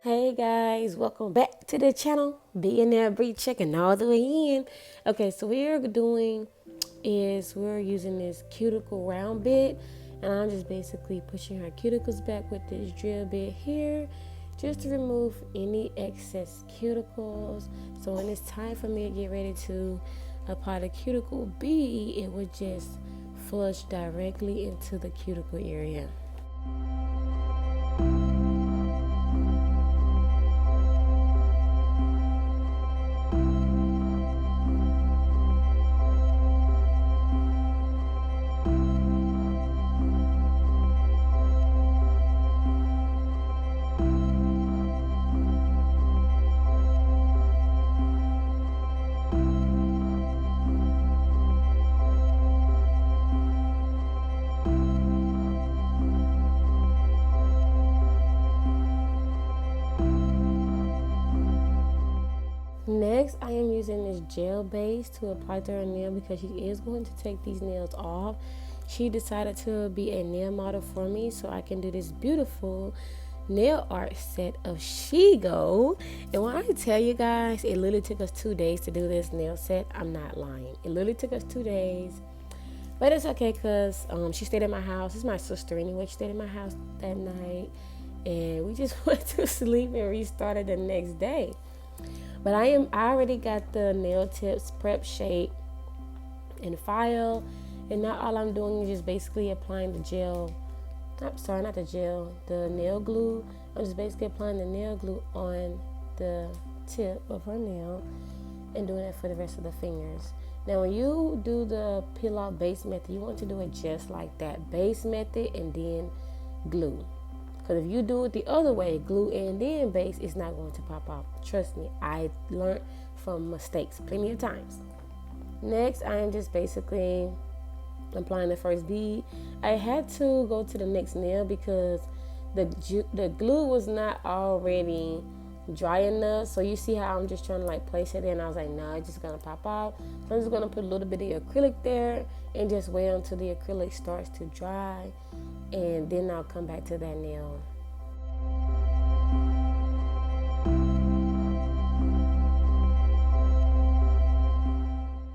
Hey guys, welcome back to the channel. Being there, Bree checking all the way in. Okay, so we're using this cuticle round bit, and I'm just basically pushing her cuticles back with this drill bit here, just to remove any excess cuticles. So when it's time for me to get ready to apply the cuticle bead, it would just flush directly into the cuticle area. Next, I am using this gel base to apply to her nail because she is going to take these nails off. She decided to be a nail model for me so I can do this beautiful nail art set of Shego. And when I tell you guys, it literally took us 2 days to do this nail set, I'm not lying. It literally took us 2 days. But it's okay because she stayed at my house. It's my sister anyway. She stayed at my house that night. And we just went to sleep and restarted the next day. But I already got the nail tips prep shape and file, and now all I'm doing is just basically applying the gel. I'm sorry, not the gel, the nail glue. I'm just basically applying the nail glue on the tip of her nail and doing it for the rest of the fingers. Now when you do the peel off base method, you want to do it just like that, base method and then glue. Because if you do it the other way, glue and then base, it's not going to pop off. Trust me, I learned from mistakes plenty of times. Next, I am just basically applying the first bead. I had to go to the next nail because the glue was not already dry enough. So you see how I'm just trying to like place it in. I was like, no, it's just gonna pop off. So I'm just gonna put a little bit of acrylic there and just wait until the acrylic starts to dry, and then I'll come back to that nail.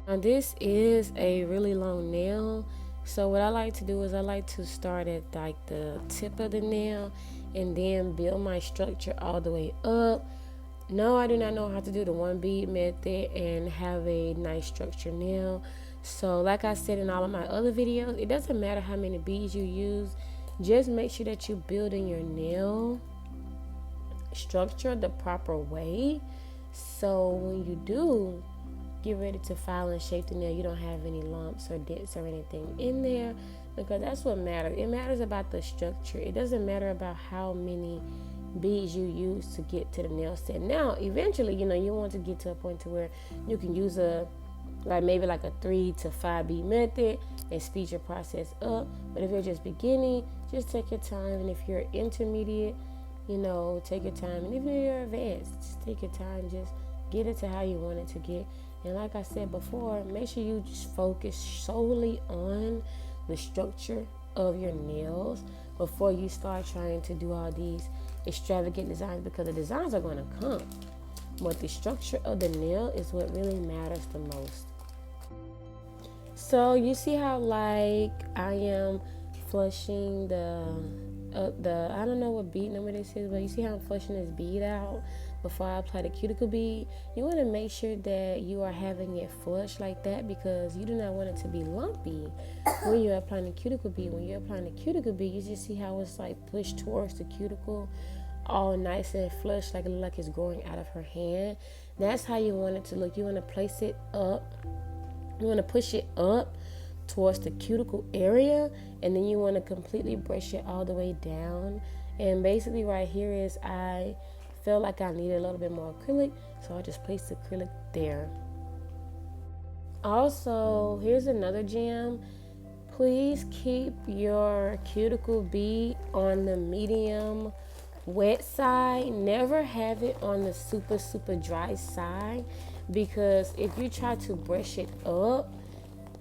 Now this is a really long nail, so what I like to do is I like to start at like the tip of the nail and then build my structure all the way up. No, I do not know how to do the one bead method and have a nice structured nail. So like I said in all of my other videos, it doesn't matter how many beads you use, just make sure that you're building your nail structure the proper way, so when you do get ready to file and shape the nail, you don't have any lumps or dents or anything in there, because that's what matters. It matters about the structure. It doesn't matter about how many beads you use to get to the nail set. Now eventually, you want to get to a point to where you can use maybe a 3 to 5 bead method and speed your process up. But if you're just beginning, just take your time. And if you're intermediate, take your time. And if you're advanced, just take your time. Just get it to how you want it to get. And like I said before, make sure you just focus solely on the structure of your nails before you start trying to do all these extravagant designs, because the designs are going to come, but the structure of the nail is what really matters the most. So you see how I am flushing the I don't know what bead number this is, but you see how I'm flushing this bead out before I apply the cuticle bead. You want to make sure that you are having it flush like that, because you do not want it to be lumpy when you're applying the cuticle bead. When you're applying the cuticle bead, you just see how it's pushed towards the cuticle, all nice and flush, like it looks like it's growing out of her hand. That's how you want it to look. You want to place it up. You want to push it up towards the cuticle area, and then you want to completely brush it all the way down. And basically right here is I felt like I needed a little bit more acrylic, so I just placed the acrylic there. Also, here's another gem. Please keep your cuticle bead on the medium wet side. Never have it on the super dry side, because if you try to brush it up,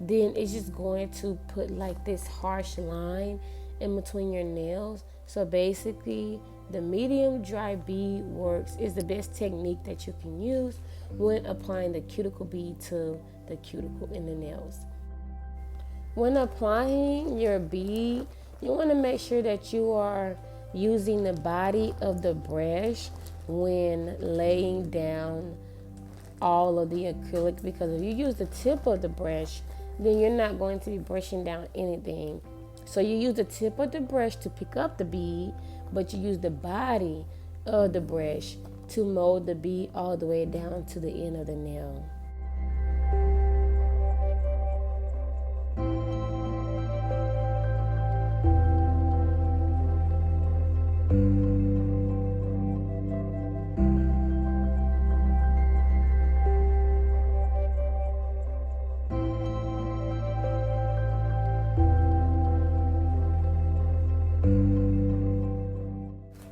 then it's just going to put this harsh line in between your nails. So basically, The medium dry bead works is the best technique that you can use when applying the cuticle bead to the cuticle in the nails. When applying your bead, you want to make sure that you are using the body of the brush when laying down all of the acrylic, because if you use the tip of the brush, then you're not going to be brushing down anything. So you use the tip of the brush to pick up the bead, but you use the body of the brush to mold the bead all the way down to the end of the nail.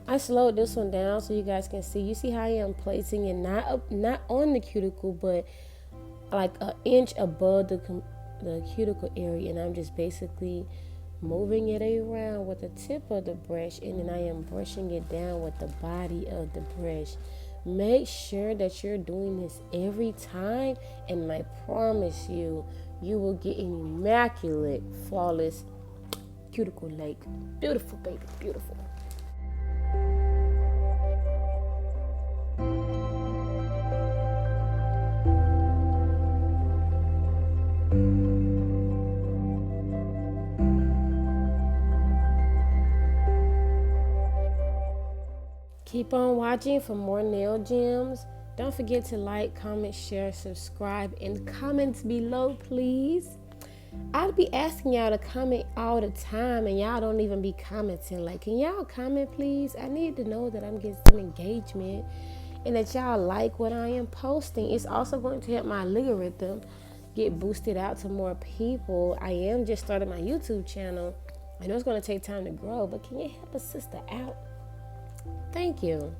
I slowed this one down so you guys can see. You see how I am placing it not on the cuticle, but like an inch above the cuticle area, and I'm just basically moving it around with the tip of the brush, and then I am brushing it down with the body of the brush. Make sure that you're doing this every time, and I promise you, you will get an immaculate, flawless cuticle lake. Beautiful, baby, beautiful. Keep on watching for more nail gems. Don't forget to like, comment, share, subscribe, and comments below, please. I'll be asking y'all to comment all the time, and y'all don't even be commenting. Like, can y'all comment, please? I need to know that I'm getting some engagement and that y'all like what I am posting. It's also going to help my algorithm get boosted out to more people. I am just starting my YouTube channel. I know it's going to take time to grow, but can you help a sister out? Thank you.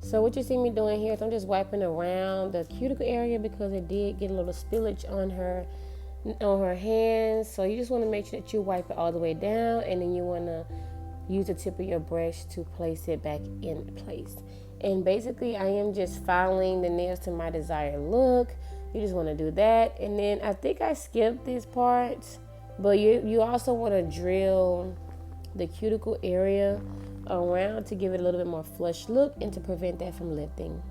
So what you see me doing here is I'm just wiping around the cuticle area because it did get a little spillage on her hands. So you just want to make sure that you wipe it all the way down, and then you want to use the tip of your brush to place it back in place. And basically I am just filing the nails to my desired look. You just want to do that. And then I think I skipped this part, but you also want to drill the cuticle area around to give it a little bit more flush look and to prevent that from lifting.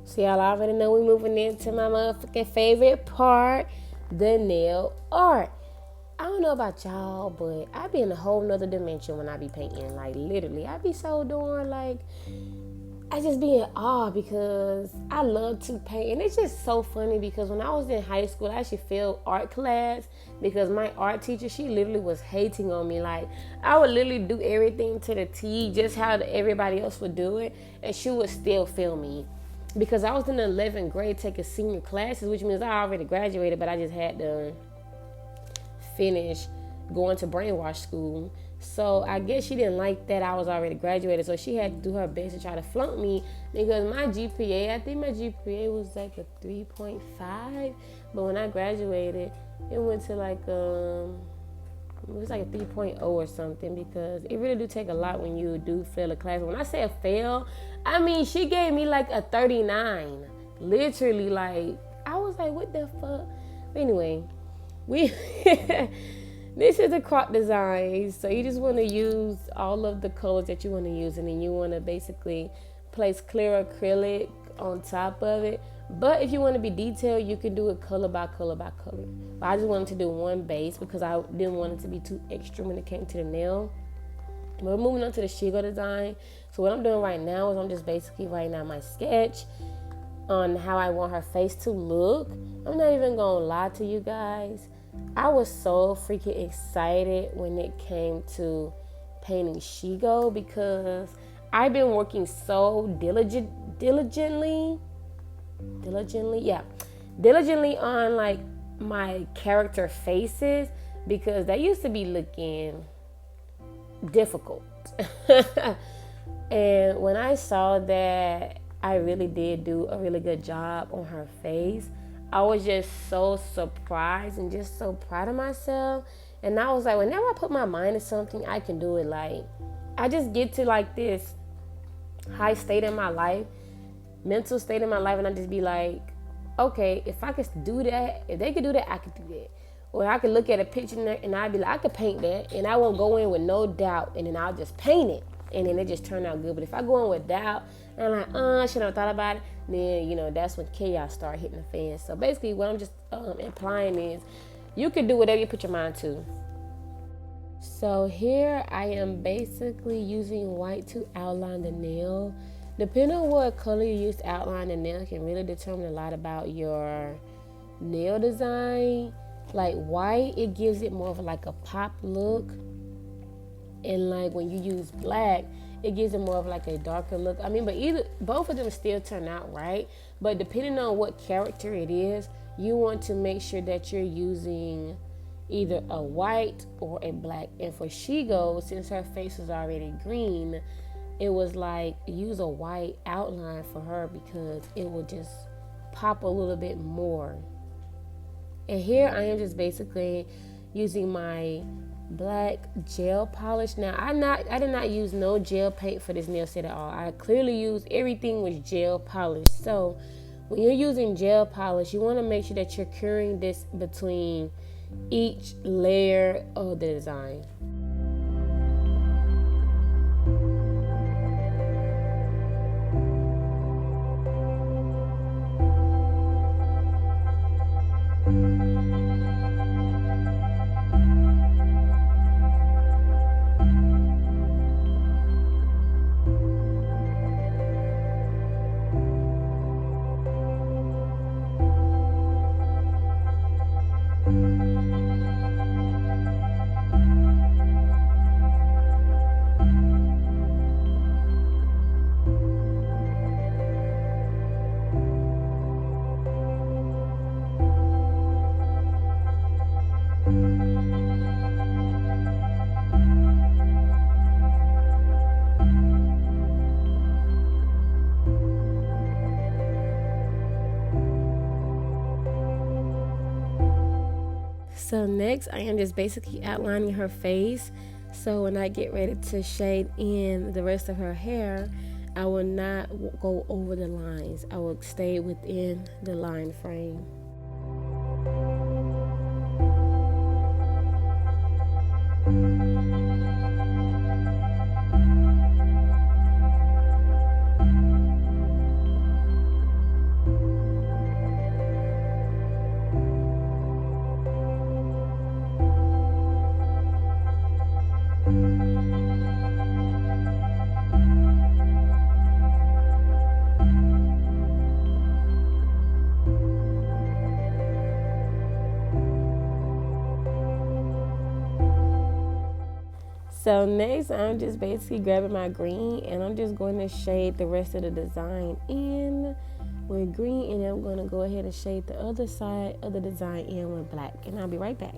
So y'all already know we're moving into my motherfucking favorite part, the nail art. I don't know about y'all, but I be in a whole nother dimension when I be painting. Like literally, I be so doing like, I just be in awe because I love to paint. And it's just so funny because when I was in high school, I actually failed art class because my art teacher, she literally was hating on me. Like I would literally do everything to the T, just how everybody else would do it, and she would still fail me. Because I was in the 11th grade taking senior classes, which means I already graduated, but I just had to finish going to brainwash school. So I guess she didn't like that I was already graduated, so she had to do her best to try to flunk me because my GPA, I think my GPA was like a 3.5, but when I graduated, it went to like it was like a 3.0 or something, because it really do take a lot when you do fail a class. When I say a fail, I mean she gave me like a 39, literally. Like I was like, what the fuck? But anyway, we this is a crop design, so you just want to use all of the colors that you want to use, and then you want to basically place clear acrylic on top of it. But if you want to be detailed, you can do it color by color by color. But I just wanted to do one base because I didn't want it to be too extra when it came to the nail. But we're moving on to the Shego design. So what I'm doing right now is I'm just basically writing out my sketch on how I want her face to look. I'm not even gonna lie to you guys. I was so freaking excited when it came to painting Shego because I've been working so diligently on like my character faces, because they used to be looking difficult. And when I saw that I really did do a really good job on her face, I was just so surprised and just so proud of myself. And I was like, whenever I put my mind to something, I can do it. Like, I just get to like this high state in my life, mental state in my life, and I just be like, okay, if I could do that, if they could do that, I could do that. Or I could look at a picture and I'd be like, I could paint that, and I won't go in with no doubt, and then I'll just paint it, and then it just turned out good. But if I go in with doubt and I'm like, should I have thought about it, then that's when chaos start hitting the fan. So basically what I'm just implying is you can do whatever you put your mind to. So here I am basically using white to outline the nail. Depending on what color you use to outline the nail can really determine a lot about your nail design. Like white, it gives it more of like a pop look, and like when you use black, it gives it more of like a darker look. I mean, but both of them still turn out right, but depending on what character it is, you want to make sure that you're using either a white or a black. And for Shego, since her face is already green, it was like use a white outline for her because it will just pop a little bit more. And here I am just basically using my black gel polish. Now I did not use no gel paint for this nail set at all. I clearly used everything was gel polish. So when you're using gel polish, you want to make sure that you're curing this between each layer of the design. So next I am just basically outlining her face. So when I get ready to shade in the rest of her hair, I will not go over the lines. I will stay within the line frame. So next I'm just basically grabbing my green and I'm just going to shade the rest of the design in with green, and then I'm going to go ahead and shade the other side of the design in with black, and I'll be right back.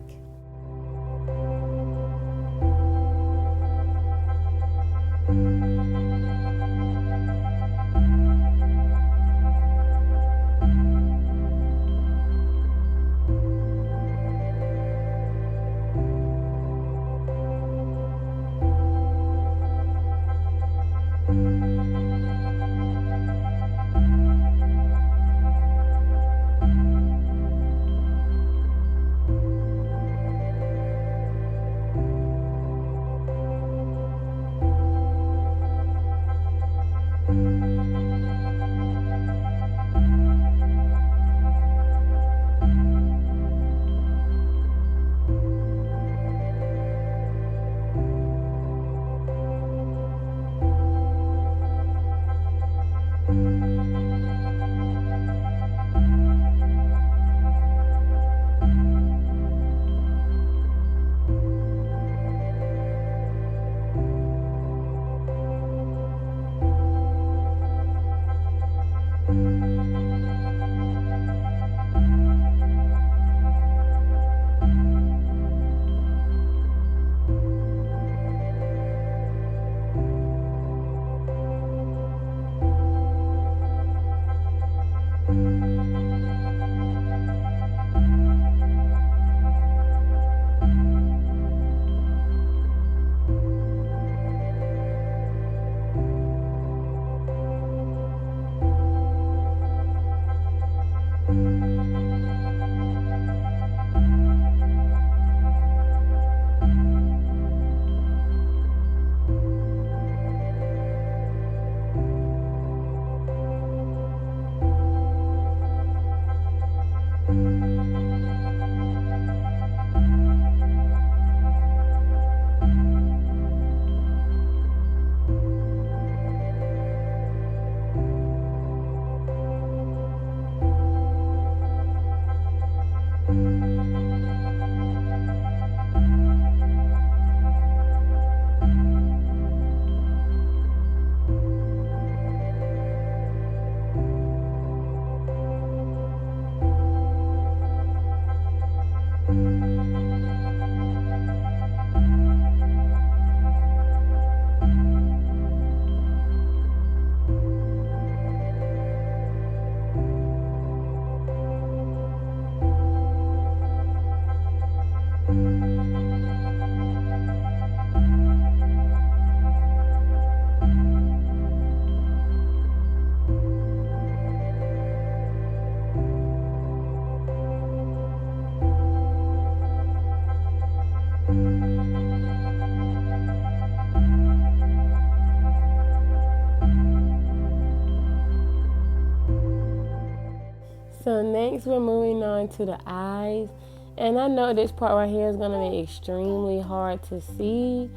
So next we're moving on to the eyes. And I know this part right here is going to be extremely hard to see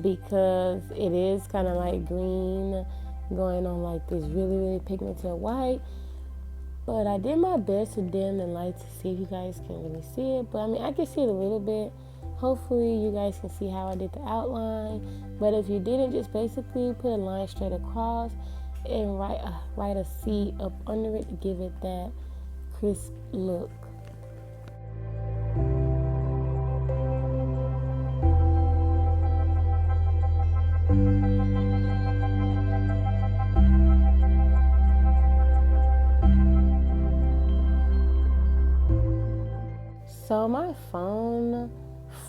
because it is kind of like green going on like this really pigmented white. But I did my best to dim the light to see if you guys can really see it. But I mean, I can see it a little bit. Hopefully you guys can see how I did the outline. But if you didn't, just basically put a line straight across and write a C up under it to give it that crisp look. So my phone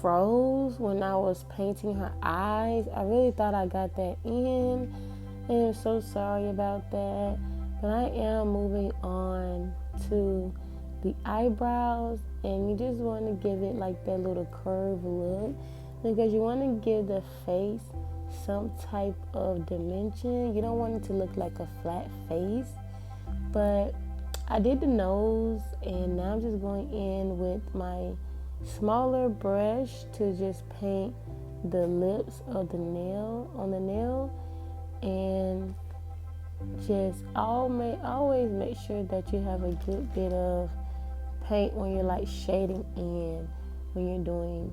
froze when I was painting her eyes. I really thought I got that in, and I'm so sorry about that. But I am moving on to the eyebrows, and you just want to give it like that little curved look because you want to give the face some type of dimension. You don't want it to look like a flat face, but I did the nose, and now I'm just going in with my smaller brush to just paint the lips of the nail on the nail, and just always make sure that you have a good bit of paint when you're like shading in when you're doing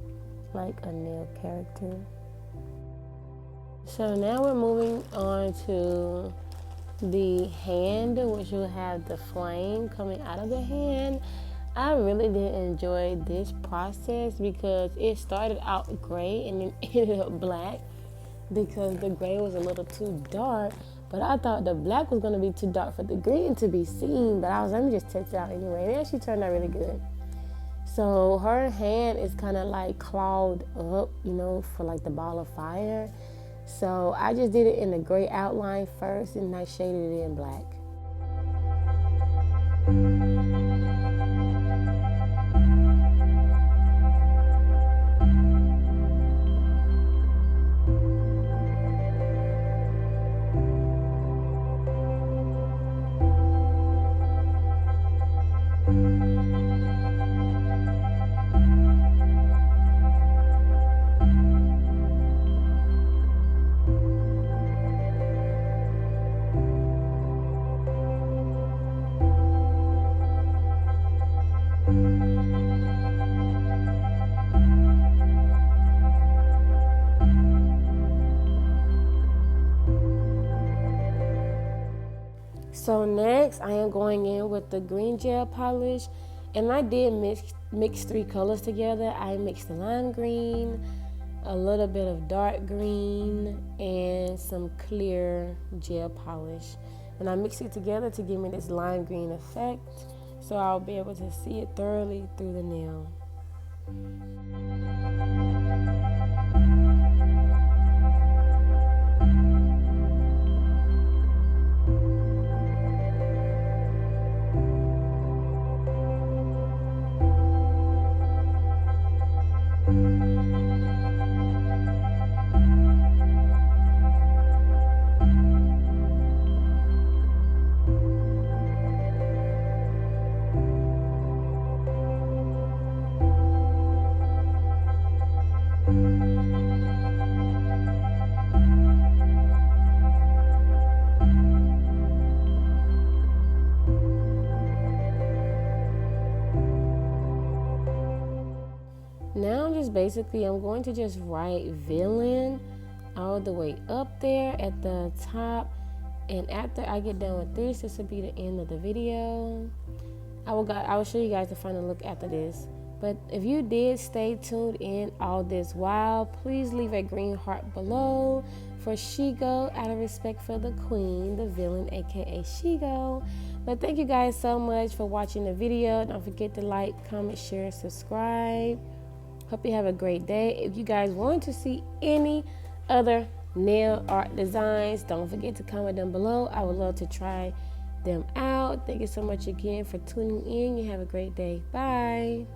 like a nail character. So now we're moving on to the hand, which will have the flame coming out of the hand. I really did enjoy this process because it started out gray and then ended up black because the gray was a little too dark, but I thought the black was going to be too dark for the green to be seen, but I was let me just test it out anyway, and it actually turned out really good. So her hand is kind of like clawed up, for like the ball of fire. So I just did it in the gray outline first, and I shaded it in black. So next, I am going in with the green gel polish, and I did mix 3 colors together. I mixed the lime green, a little bit of dark green, and some clear gel polish. And I mixed it together to give me this lime green effect, so I'll be able to see it thoroughly through the nail. Now I'm going to just write villain all the way up there at the top, and after I get done with this will be the end of the video. I will show you guys the final look after this. But if you did stay tuned in all this while, please leave a green heart below for Shego, out of respect for the queen, the villain, aka Shego. But thank you guys so much for watching the video. Don't forget to like, comment, share, subscribe. Hope you have a great day. If you guys want to see any other nail art designs, don't forget to comment them below. I would love to try them out. Thank you so much again for tuning in. You have a great day. Bye.